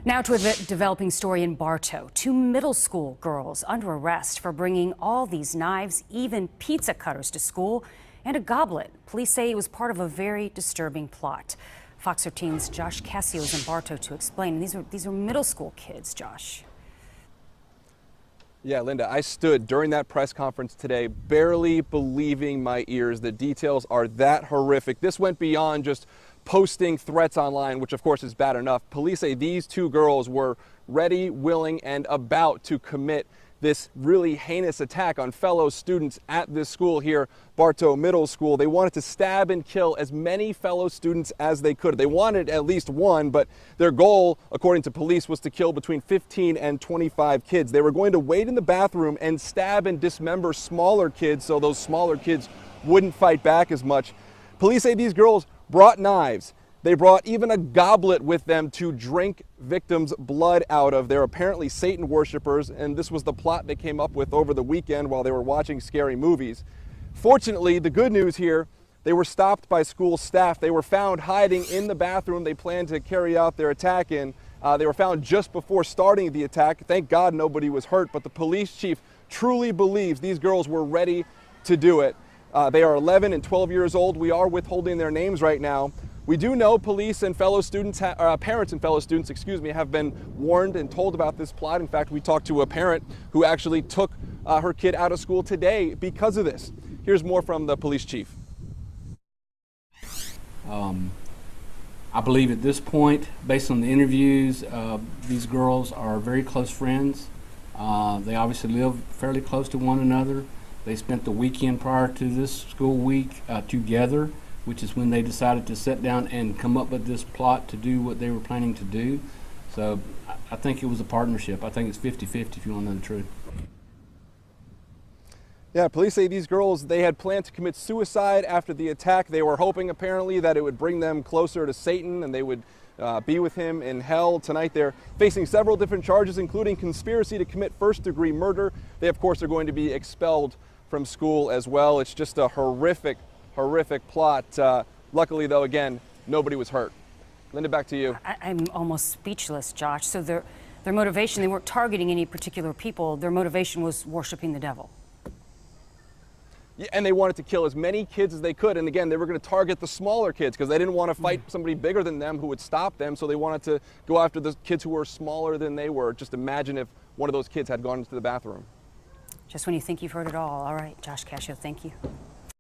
Now to a developing story in Bartow. Two middle school girls under arrest for bringing all these knives, even pizza cutters to school, and a goblet. Police say it was part of a very disturbing plot. Fox 13's Josh Cassio is in Bartow to explain. These are middle school kids, Josh. Yeah, Linda, I stood during that press conference today barely believing my ears. The details are that horrific. This went beyond just posting threats online, which of course is bad enough. Police say these two girls were ready, willing, and about to commit this really heinous attack on fellow students at this school here, Bartow Middle School. They wanted to stab and kill as many fellow students as they could. They wanted at least one, but their goal, according to police, was to kill between 15 and 25 kids. They were going to wait in the bathroom and stab and dismember smaller kids so those smaller kids wouldn't fight back as much. Police say these girls brought knives. They brought even a goblet with them to drink victims' blood out of. They're apparently Satan worshipers, and this was the plot they came up with over the weekend while they were watching scary movies. Fortunately, the good news here, they were stopped by school staff. They were found hiding in the bathroom they planned to carry out their attack in. They were found just before starting the attack. Thank God nobody was hurt, but the police chief truly believes these girls were ready to do it. They are 11 and 12 years old. We are withholding their names right now. We do know police and fellow students, parents and fellow students, have been warned and told about this plot. In fact, we talked to a parent who actually took her kid out of school today because of this. Here's more from the police chief. I believe at this point, based on the interviews, these girls are very close friends. They obviously live fairly close to one another. They spent the weekend prior to this school week together, which is when they decided to sit down and come up with this plot to do what they were planning to do. So I think it was a partnership. I think it's 50-50 if you want to know the truth. Yeah, police say these girls, they had planned to commit suicide after the attack. They were hoping apparently that it would bring them closer to Satan and they would be with him in hell. Tonight they're facing several different charges, including conspiracy to commit first-degree murder. They, of course, are going to be expelled from school as well. It's just a horrific plot. Luckily, though, again, nobody was hurt. Linda, back to you. I'm almost speechless, Josh. So their motivation, they weren't targeting any particular people. Their motivation was worshiping the devil. Yeah, and they wanted to kill as many kids as they could. And again, they were going to target the smaller kids because they didn't want to fight somebody bigger than them who would stop them. So they wanted to go after the kids who were smaller than they were. Just imagine if one of those kids had gone into the bathroom. Just when you think you've heard it all. All right, Josh Cassio, thank you.